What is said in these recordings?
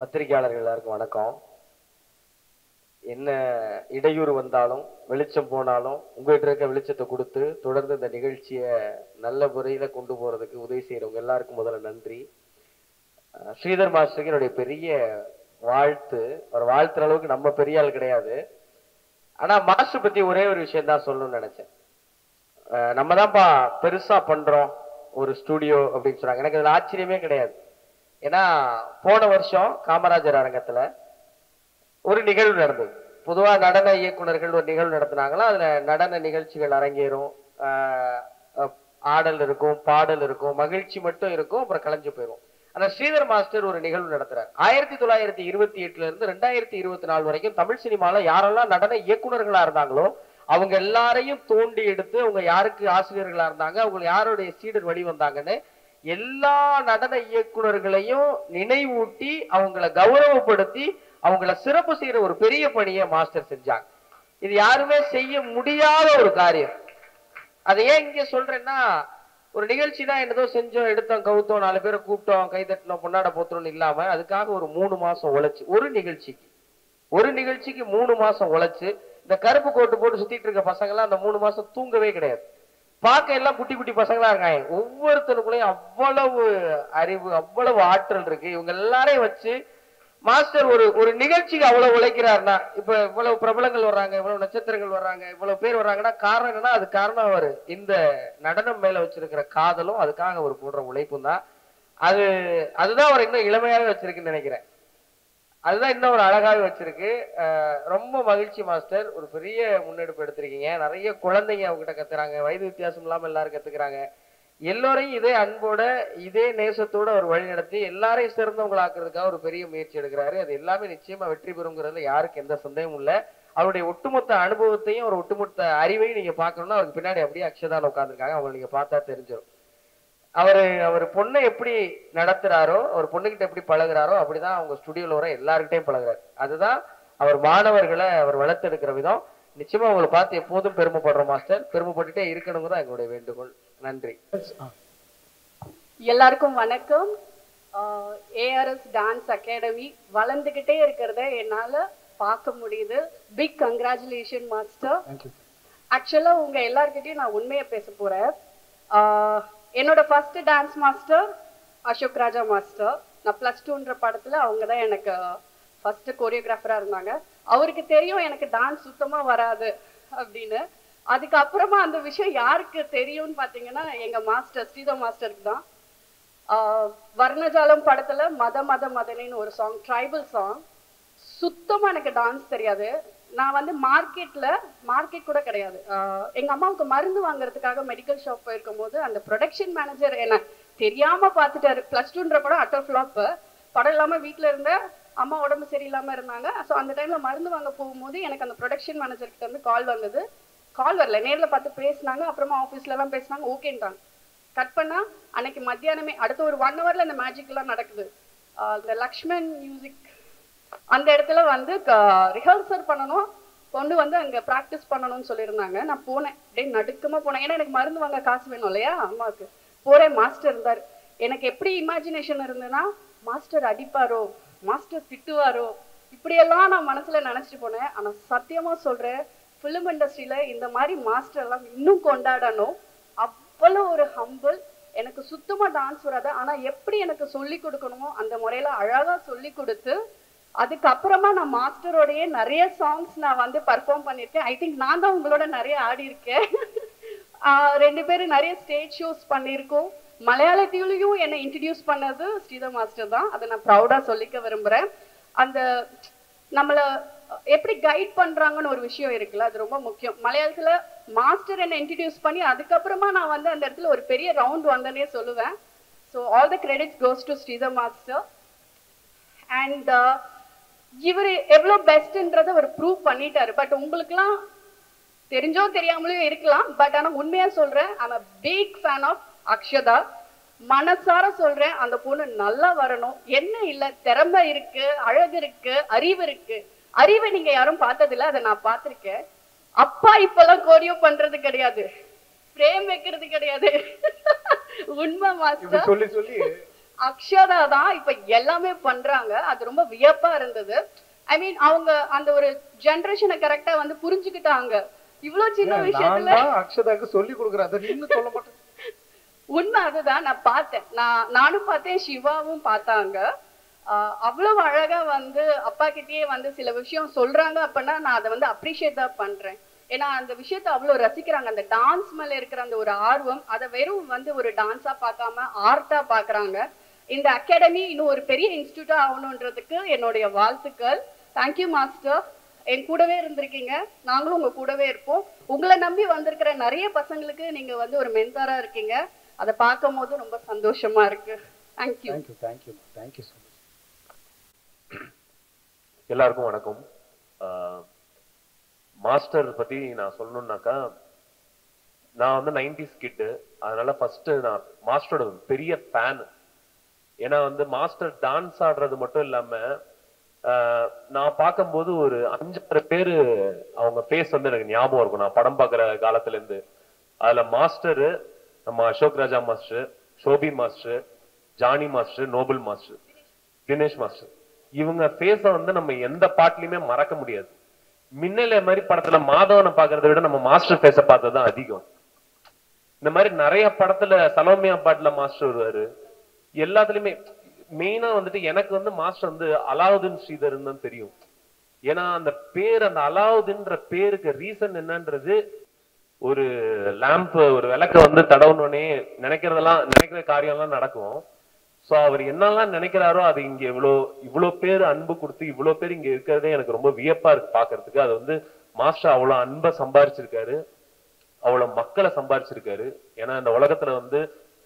பத்திரிகையாளர்கள் எல்லாருக்கும் வணக்கம். என்ன இடையூறு வந்தாலும் வெளிச்சம் போனாலும் உங்ககிட்ட இருக்க வெளிச்சத்தை கொடுத்து தொடர்ந்து இந்த நிகழ்ச்சியை நல்ல முறையில கொண்டு போறதுக்கு உதவி செய்யறவங்க எல்லாருக்கும் முதல்ல நன்றி. ஸ்ரீதர் மாஸ்டருக்கு என்னுடைய பெரிய வாழ்த்து. அவர் வாழ்த்துற அளவுக்கு நம்ம பெரிய ஆள் கிடையாது. ஆனா மாஸ்டர் பத்தி ஒரே ஒரு விஷயம் தான் சொல்லணும்னு நினைச்சேன். நம்ம தான்ப்பா பெருசா பண்றோம் ஒரு ஸ்டுடியோ அப்படின்னு சொன்னாங்க. எனக்கு அதுல ஆச்சரியமே கிடையாது. ஏன்னா போன வருஷம் காமராஜர் அரங்கத்துல ஒரு நிகழ்வு நடந்தது. பொதுவா நடன இயக்குனர்கள் ஒரு நிகழ்வு நடத்தினாங்களா, அதுல நடன நிகழ்ச்சிகள் அரங்கேறும், ஆடல் இருக்கும், பாடல் இருக்கும், மகிழ்ச்சி மட்டும் இருக்கும், அப்புறம் கலைஞ்சு போயிடும். ஆனா ஸ்ரீதர் மாஸ்டர் ஒரு நிகழ்வு நடத்துறாரு. 1928 இருந்து 2024 வரைக்கும் தமிழ் சினிமால யாரெல்லாம் நடன இயக்குனர்களா இருந்தாங்களோ அவங்க எல்லாரையும் தோண்டி எடுத்து அவங்க யாருக்கு ஆசிரியர்களா இருந்தாங்க, அவங்க யாருடைய சீடர் வழி வந்தாங்கன்னு எல்லா நடன இயக்குனர்களையும் நினைவூட்டி அவங்களை கௌரவப்படுத்தி அவங்கள சிறப்பு செய்யற ஒரு பெரிய பணியை மாஸ்டர் செஞ்சாங்க. இது யாருமே செய்ய முடியாத ஒரு காரியம். அதை ஏன் இங்க சொல்றேன்னா, ஒரு நிகழ்ச்சி தான் என்னதோ செஞ்சோம், எடுத்தோம், கவுத்தோம், 4 பேரை கூப்பிட்டோம், கை தட்டினோம், பொன்னாட போத்துறோம்னு இல்லாம அதுக்காக ஒரு 3 மாசம் உழைச்சு ஒரு நிகழ்ச்சிக்கு 3 மாசம் உழைச்சு இந்த கருப்பு கோட்டு போட்டு சுத்திட்டு இருக்க பசங்க எல்லாம் அந்த 3 மாசம் தூங்கவே கிடையாது. பார்க்க எல்லாம் குட்டி குட்டி பசங்களா இருக்காங்க. ஒவ்வொருத்தருக்குள்ளயும் அவ்வளவு அறிவு, அவ்வளவு ஆற்றல் இருக்கு. இவங்க எல்லாரையும் வச்சு மாஸ்டர் ஒரு நிகழ்ச்சிக்கு அவ்வளவு உழைக்கிறாருன்னா, இப்ப இவ்வளவு பிரபலங்கள் வர்றாங்க, இவ்வளவு நட்சத்திரங்கள் வர்றாங்க, இவ்வளவு பேர் வர்றாங்கன்னா காரணம் என்னன்னா, அது காரணம் அவரு இந்த நடனம் மேல வச்சிருக்கிற காதலும் அதுக்காக அவர் போடுற உழைப்பும் தான். அதுதான் அவர் இன்னும் இளமையாவே வச்சிருக்குன்னு நினைக்கிறேன். அதுதான் இன்னும் ஒரு அழகாவே வச்சிருக்கு. ரொம்ப மகிழ்ச்சி மாஸ்டர். ஒரு பெரிய முன்னெடுப்பு எடுத்திருக்கீங்க. நிறைய குழந்தைங்க அவங்ககிட்ட கத்துறாங்க, வயது வித்தியாசம் இல்லாம எல்லாரும் கத்துக்கிறாங்க. எல்லோரையும் இதே அன்போட இதே நேசத்தோட அவர் வழி நடத்தி எல்லாரையும் சிறந்தவங்களாக்குறதுக்காக ஒரு பெரிய முயற்சி எடுக்கிறாரு. அது எல்லாமே நிச்சயமா வெற்றி பெறுங்கிறதுல யாருக்கு எந்த சந்தேகமும் இல்லை. அவருடைய ஒட்டுமொத்த அனுபவத்தையும் ஒரு ஒட்டுமொத்த அறிவையும் நீங்க பார்க்கணும்னா அவருக்கு பின்னாடி அப்படியே அக்ஷதான் உட்காந்துருக்காங்க. அவங்களை நீங்க பார்த்தா தெரிஞ்சிடும். அவர் பொண்ணை எப்படி நடத்துறாரோ, அவர் பொண்ணுகிட்ட எப்படி பழகுறாரோ அப்படிதான் அவங்க ஸ்டுடியோல வர எல்லார்கிட்டையும் பழகுறாரு. அதுதான் அவர் மாணவர்களை அவர் வளர்த்தெடுக்கிற விதம். நிச்சயமா உங்களை பார்த்து எப்போதும் பெருமைப்படுறோம் மாஸ்டர். பெருமைப்பட்டுட்டே இருக்கணுங்க தான் எங்களுடைய வேண்டுகோள். நன்றி. எல்லாருக்கும் வணக்கம். ஏஆர்எஸ் டான்ஸ் அகாடமி வளர்ந்துகிட்டே இருக்கிறத என்னால பார்க்க முடியுது. Big congratulation master. ஆக்சுவலா உங்க எல்லார்கிட்டையும் நான் உண்மையை பேச போறேன். என்னோட first dance master Ashok Raja master. நான் +2ன்ற படத்துல அவங்க தான் எனக்கு ஃபர்ஸ்ட் கோரியோகிராஃபரா இருந்தாங்க. அவருக்கு தெரியும் எனக்கு டான்ஸ் சுத்தமா வராது அப்படின்னு. அதுக்கப்புறமா அந்த விஷயம் யாருக்கு தெரியும்னு பாத்தீங்கன்னா எங்க மாஸ்டர் ஸ்ரீதர் மாஸ்டருக்கு தான். வர்ணஜாலம் படத்துல மத மத மதனின்னு ஒரு சாங், ட்ரைபல் சாங். சுத்தமா எனக்கு டான்ஸ் தெரியாது. நான் வந்து மார்க்கெட் கூட கிடையாது. எங்க அம்மாவுக்கு மருந்து வாங்குறதுக்காக மெடிக்கல் ஷாப் போயிருக்கும் போது அந்த ப்ரொடக்ஷன் மேனேஜர் என்ன தெரியாம பார்த்துட்டாரு. +2ன்ற படம் அட்டர் ஃபிளாப். படம் இல்லாம வீட்டுல இருந்த அம்மா உடம்பு சரியில்லாம இருந்தாங்க. ஸோ அந்த டைம்ல மருந்து வாங்க போகும்போது எனக்கு அந்த ப்ரொடக்ஷன் மேனேஜர் கிட்ட இருந்து கால் வந்தது. கால் வரல, நேரில் பார்த்து பேசினாங்க. அப்புறமா ஆஃபீஸ்ல எல்லாம் பேசினாங்க, ஓகேன்ட்டாங்க. கட் பண்ணா அன்னைக்கு மத்தியானமே அடுத்த ஒரு 1 ஹவர்ல அந்த மேஜிக் எல்லாம் நடக்குது. இந்த லக்ஷ்மன் மியூசிக் அந்த இடத்துல வந்து ரிஹர்சல் பண்ணணும், கொண்டு வந்து அங்க ப்ராக்டிஸ் பண்ணணும்னு சொல்லியிருந்தாங்க. நான் போனேன், அப்படியே நடுக்கமா போனேன். ஏன்னா எனக்கு மருந்து வாங்க காசு வேணும் இல்லையா அம்மாவுக்கு. போறேன், மாஸ்டர் இருந்தார். எனக்கு எப்படி இமேஜினேஷன் இருந்ததுன்னா, மாஸ்டர் அடிப்பாரோ, மாஸ்டர் திட்டுவாரோ, இப்படியெல்லாம் நான் மனசுல நினைச்சிட்டு போனேன். ஆனா சத்தியமா சொல்றேன், ஃபிலிம் இண்டஸ்ட்ரியில இந்த மாதிரி மாஸ்டர் எல்லாம் இன்னும் கொண்டாடணும். அவ்வளவு ஒரு ஹம்பிள். எனக்கு சுத்தமா டான்ஸ் வராது, ஆனா எப்படி எனக்கு சொல்லி கொடுக்கணுமோ அந்த முறையில அழகா சொல்லி கொடுத்து அதுக்கப்புறமா நான் மாஸ்டரோடைய நிறைய சாங்ஸ் நான் வந்து பர்ஃபார்ம் பண்ணியிருக்கேன். ஐ திங்க் நான் தான் உங்களோட நிறைய ஆடி இருக்கேன். 2 பேரும் நிறைய ஸ்டேஜ் ஷோஸ் பண்ணியிருக்கோம். மலையாளத்திலையும் என்னை இன்ட்ரடியூஸ் பண்ணது ஸ்ரீதர் மாஸ்டர் தான். அதை நான் ப்ரௌடா சொல்லிக்க விரும்புறேன். அந்த நம்மள எப்படி கைட் பண்றாங்கன்னு ஒரு விஷயம் இருக்குல்ல, அது ரொம்ப முக்கியம். மலையாளத்துல மாஸ்டர் என்னை இன்ட்ரடியூஸ் பண்ணி அதுக்கப்புறமா நான் வந்து அந்த இடத்துல ஒரு பெரிய ரவுண்ட் வந்தனே சொல்லுவேன். So all the credits goes to Sridhar master. And இவர் எவ்வளவு பெஸ்ட்ன்றதை அவர் ப்ரூவ் பண்ணிட்டாரு. பட் உங்களுக்குலாம் தெரிஞ்சோ தெரியாமலோ இருக்கலாம். பட் ஆனா உண்மையா சொல்றேன், I'm a big fan of Akshata. மனசார சொல்றேன், அந்த பொண்ணு நல்லா வரணும். என்ன இல்ல, திறமை இருக்கு, அழகு இருக்கு, அறிவு இருக்கு. அறிவை நீங்க யாரும் பார்த்ததில்ல, அதை நான் பார்த்திருக்கேன். அப்பா இப்பெல்லாம் கோரியோ பண்றது கிடையாது, ஃப்ரேம் வைக்கிறது கிடையாது. உண்மை மாஸ்டர். சொல்லி சொல்லி அக்ஷதா தான் இப்ப எல்லாமே பண்றாங்க. அது ரொம்ப வியப்பா இருந்தது. ஐ மீன் அவங்க அந்த ஒரு ஜெனரேஷனை கரெக்டா வந்து புரிஞ்சுக்கிட்டாங்க. இவ்வளவு சின்ன விஷயத்துல அக்ஷதாக்கு சொல்லி கொடுக்குறேன், அதை நீங்க சொல்ல மாட்டேன். உண்மை அதுதான். நான் பார்த்தேன், நானும் பார்த்தேன், சிவாவும் பார்த்தாங்க. அவ்வளவு அழகா வந்து அப்பா கிட்டயே வந்து சில விஷயம் சொல்றாங்க அப்படின்னா நான் அதை வந்து அப்ரிஷியேட் தான் பண்றேன். ஏன்னா அந்த விஷயத்த அவ்வளவு ரசிக்கிறாங்க. அந்த டான்ஸ் மேல இருக்கிற அந்த ஒரு ஆர்வம், அதை வெறும் வந்து ஒரு டான்ஸா பார்க்காம ஆர்ட்டா பாக்குறாங்க. இந்த அகாடமி இன்னும் ஒரு பெரிய இன்ஸ்டிடியூட்டா ஆகணுன்றதுக்கு என்னுடைய வாழ்த்துக்கள். தேங்க்யூ மாஸ்டர், என் கூடவே இருந்திருக்கீங்க, நாங்களும் உங்க கூடவே இருப்போம். உங்களை நம்பி வந்திருக்கிற நிறைய பசங்களுக்கு நீங்க வந்து ஒரு மென்டாரா இருக்கீங்க. அதை பார்க்கும் போது ரொம்ப சந்தோஷமா இருக்கு. Thank you. Thank you thank you so much. எல்லாருக்கும் வணக்கம். மாஸ்டர் பத்தி நான் சொல்லணும்னாக்கா, நான் வந்து 90s கிட்டு, அதனால ஃபர்ஸ்ட் நான் மாஸ்டரோட பெரிய ஃபேன். ஏன்னா வந்து மாஸ்டர் டான்ஸ் ஆடுறது மட்டும் இல்லாம நான் பார்க்கும்போது ஒரு 5-6 பேரு அவங்க ஃபேஸ் வந்து எனக்கு ஞாபகம் இருக்கும், நான் படம் பார்க்குற காலத்துல இருந்து. அதுல மாஸ்டரு, நம்ம Ashok Raja master, Shobi master, Johnny master, Noble master, Dinesh master, இவங்க ஃபேஸ வந்து நம்ம எந்த பாட்டுலயுமே மறக்க முடியாது. மின்னலே மாதிரி படத்துல மாதவனை பாக்குறதை விட நம்ம மாஸ்டர் ஃபேஸ பார்த்ததுதான் அதிகம். இந்த மாதிரி நிறைய படத்துல சலோமியா பாட்டுல மாஸ்டர் வருவாரு. எல்லாத்துலயுமே மெயினா வந்துட்டு எனக்கு வந்து மாஸ்டர் வந்து அலாவுதீன் ஸ்ரீதர்ன்னு தான் தெரியும். ஏன்னா அந்த பேர், அந்த அலாவுதீன்ற பேருக்கு ரீசன் என்னன்றது, ஒரு லேம்ப், ஒரு விளக்க வந்து தடவுனோடனே நினைக்கிற காரியம்லாம் நடக்கும். சோ அவர் என்னெல்லாம் நினைக்கிறாரோ அது இங்க இவ்வளவு பேர் அன்பு கொடுத்து இவ்வளவு பேர் இங்க இருக்கிறதே எனக்கு ரொம்ப வியப்பா இருக்கு பாக்குறதுக்கு. அது வந்து மாஸ்டர் அவ்வளவு அன்பை சம்பாரிச்சிருக்காரு, அவ்வளவு மக்களை சம்பாரிச்சிருக்காரு. ஏன்னா இந்த உலகத்துல வந்து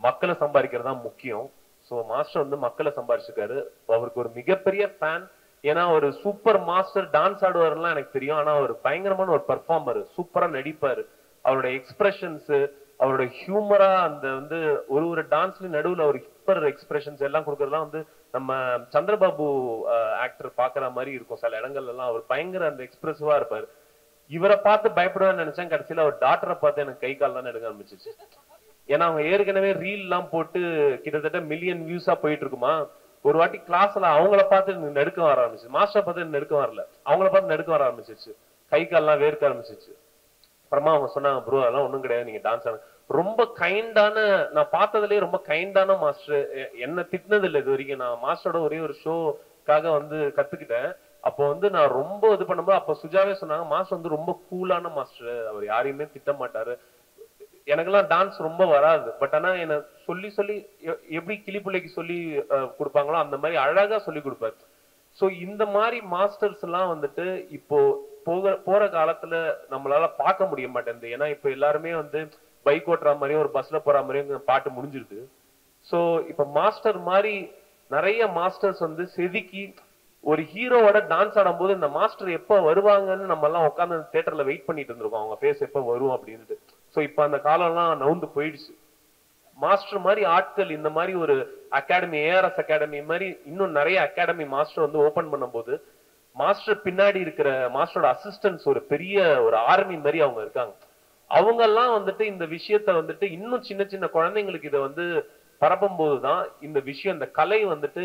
மக்களை சம்பாதிக்கிறது தான் முக்கியம். சோ மாஸ்டர் வந்து மக்களை சம்பாரிச்சிருக்காரு. அவருக்கு ஒரு மிகப்பெரிய ஃபேன். ஏன்னா ஒரு சூப்பர் மாஸ்டர், டான்ஸ் ஆடுவாருலாம் எனக்கு தெரியும், ஆனா அவர் பயங்கரமான ஒரு பெர்ஃபார்மர், சூப்பரா நடிப்பாரு. அவரோட எக்ஸ்பிரஷன்ஸ், அவரோட ஹியூமரா, அந்த வந்து ஒரு டான்ஸ்ல நடுவுல ஒரு ஹியூமர் எக்ஸ்பிரஷன்ஸ் எல்லாம் கொடுக்கறதுலாம் வந்து நம்ம சந்திரபாபு ஆக்டர் பாக்குற மாதிரி இருக்கும். சில இடங்கள்ல எல்லாம் அவர் பயங்கர அந்த எக்ஸ்பிரசிவா இருப்பாரு. இவரை பார்த்து பயப்படுவேன்னு நினைச்சேன், கடைசியில அவர் டாக்டரை பார்த்து எனக்கு கை கால் தான் எடுக்க ஆரம்பிச்சிச்சு. ஏன்னா அவங்க ஏற்கனவே ரீல் எல்லாம் போட்டு கிட்டத்தட்ட மில்லியன் வியூஸா போயிட்டு இருக்குமா. ஒரு வாட்டி கிளாஸ்ல அவங்கள பார்த்து நெருக்கம் வர ஆரம்பிச்சு, மாஸ்டர் பார்த்து நெருக்கம் வரல, அவங்கள பார்த்து நெருக்கம் வர ஆரம்பிச்சிச்சு, கை கால்லாம் வேர்க்க ஆரம்பிச்சிச்சு. அப்புறமா அவங்க சொன்னாங்க, ப்ரோ அதெல்லாம் ஒண்ணும் கிடையாது, நீங்க டான்ஸ் ஆடுங்க. ரொம்ப கைண்டான, நான் பார்த்ததுலயே ரொம்ப கைண்டான மாஸ்டர். என்ன திட்டினது இல்லை இது வரைக்கும். நான் மாஸ்டரோட ஒரே ஒரு ஷோக்காக வந்து கத்துக்கிட்டேன். அப்போ வந்து நான் ரொம்ப இது பண்ணும்போது அப்ப சுஜாவே சொன்னாங்க, மாஸ்டர் வந்து ரொம்ப கூலான மாஸ்டர், அவர் யாரையுமே திட்ட மாட்டாரு. எனக்கெல்லாம் டான்ஸ் ரொம்ப வராது, பட் ஆனா என்ன சொல்லி சொல்லி எப்படி கிளிப்பிள்ளைக்கு சொல்லி கொடுப்பாங்களோ அந்த மாதிரி அழகா சொல்லி கொடுப்பாரு. சோ இந்த மாதிரி மாஸ்டர்ஸ் எல்லாம் வந்துட்டு இப்போ போற காலத்துல நம்மளால பார்க்க முடிய மாட்டேங்குது. ஏன்னா இப்ப எல்லாருமே வந்து பைக் ஓட்டுற மாதிரியும் ஒரு பஸ்ல போற மாதிரியும் பாட்டு முடிஞ்சிருது. சோ இப்ப மாஸ்டர் மாதிரி நிறைய மாஸ்டர்ஸ் வந்து செதுக்கி ஒரு ஹீரோவோட டான்ஸ் ஆடும் போது இந்த மாஸ்டர் எப்ப வருவாங்கன்னு நம்ம எல்லாம் உட்காந்து தியேட்டர்ல வெயிட் பண்ணிட்டு இருந்திருக்கோம், அவங்க பேஸ் எப்ப வரும் அப்படின்ட்டு. சோ இப்ப அந்த காலம் எல்லாம் நவுந்து போயிடுச்சு. மாஸ்டர் மாதிரி ஆட்கள், இந்த மாதிரி ஒரு அகாடமி, ஏஆர்எஸ் அகாடமி மாதிரி இன்னும் நிறைய அகாடமி மாஸ்டர் வந்து ஓபன் பண்ணும் போது, மாஸ்டர் பின்னாடி இருக்கிற மாஸ்டரோட அசிஸ்டன்ட்ஸ் ஒரு பெரிய ஒரு ஆர்மி மாதிரி அவங்க இருக்காங்க. அவங்க எல்லாம் வந்துட்டு இந்த விஷயத்த வந்துட்டு இன்னும் சின்ன சின்ன குழந்தைங்களுக்கு இதை வந்து பரப்பும் போதுதான் இந்த விஷயம், இந்த கலை வந்துட்டு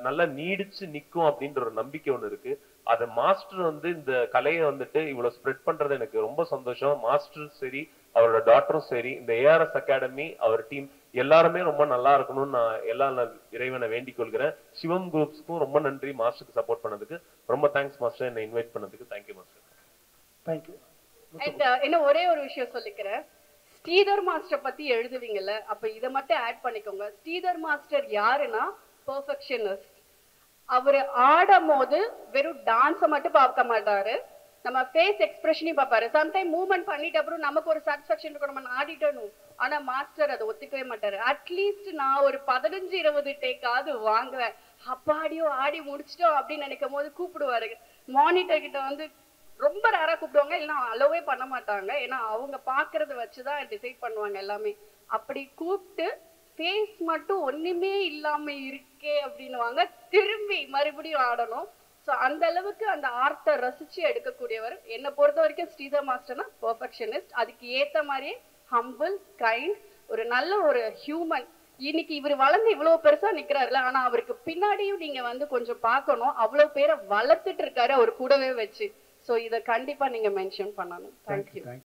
நல்லா நீடிச்சு நிக்கும் அப்படின்ற ஒரு நம்பிக்கை ஒண்ணு இருக்கு. அது மாஸ்டர் வந்து இந்த கலையை வந்துட்டு இவ்வளவு ஸ்ப்ரெட் பண்றது எனக்கு ரொம்ப சந்தோஷம். மாஸ்டர் சரி, அவரோட டாக்டரும் சரி, இந்த ஏஆர்எஸ் அகாடமி, அவர் டீம் எல்லாருமே ரொம்ப நல்லா இருக்கணும்னு நான் எல்லா இறைவனை வேண்டிக் கொள்கிறேன். சிவம் குரூப்ஸ்க்கும் ரொம்ப நன்றி, மாஸ்டருக்கு சப்போர்ட் பண்ணதுக்கு ரொம்ப தேங்க்ஸ் மாஸ்டர், என்னை இன்வைட் பண்ணதுக்கு. Thank you master. தேங்க்யூ. இன்னும் ஒரே ஒரு விஷயம் சொல்லிக்கிறேன். ஸ்ரீதர் மாஸ்டர் பத்தி எழுதுவீங்கல்ல, அப்ப இதை மட்டும் ஆட் பண்ணிக்கோங்க. ஸ்ரீதர் மாஸ்டர் யாருன்னா பெர்ஃபெக்ஷனிஸ்ட். அவரு ஆடும் போது வெறும் டான்ஸை மட்டும் பார்க்க மாட்டாரு, நம்ம ஃபேஸ் எக்ஸ்பிரஷனையும் பார்ப்பாரு. சம்டைம் மூவ்மெண்ட் பண்ணிட்டு அப்புறம் நமக்கு ஒரு சாட்டிஸ்ஃபேக்ஷன் இருக்கும், நம்ம ஆடிட்டணும். ஆனா மாஸ்டர் அதை ஒத்துக்கவே மாட்டாரு. அட்லீஸ்ட் நான் ஒரு 15-20 டேக்காவது வாங்குவேன். அப்பாடியோ ஆடி முடிச்சிட்டோம் அப்படின்னு நினைக்கும் போது கூப்பிடுவாரு. மானிட்டர் கிட்ட வந்து ரொம்ப ரேரா கூப்பிடுவாங்க, இல்லைன்னா அலோவே பண்ண மாட்டாங்க. ஏன்னா அவங்க பாக்குறத வச்சுதான் டிசைட் பண்ணுவாங்க எல்லாமே. அப்படி கூப்பிட்டு ஃபேஸ் மட்டும் ஒண்ணுமே இல்லாம இருக்கே அப்படின்னுவாங்க, திரும்பி மறுபடியும் ஆடணும். ஸோ அந்த அளவுக்கு அந்த ஆர்ட்டை ரசிச்சு எடுக்கக்கூடியவர். என்னை பொறுத்த வரைக்கும் ஸ்ரீதர் மாஸ்டர்னா பெர்ஃபெக்ஷனிஸ்ட். அதுக்கு ஏத்த மாதிரியே ஹம்பிள், கைண்ட், ஒரு நல்ல ஒரு ஹியூமன். இன்னைக்கு இவர் வளர்ந்து இவ்வளவு பெருசா நிக்கிறாருல, ஆனா அவருக்கு பின்னாடியும் நீங்க வந்து கொஞ்சம் பார்க்கணும். அவ்வளவு பேரை வளர்த்துட்டு இருக்காரு அவர் கூடவே வச்சு. சோ இத கண்டிப்பா நீங்க மென்ஷன் பண்ணணும். தேங்க்யூ.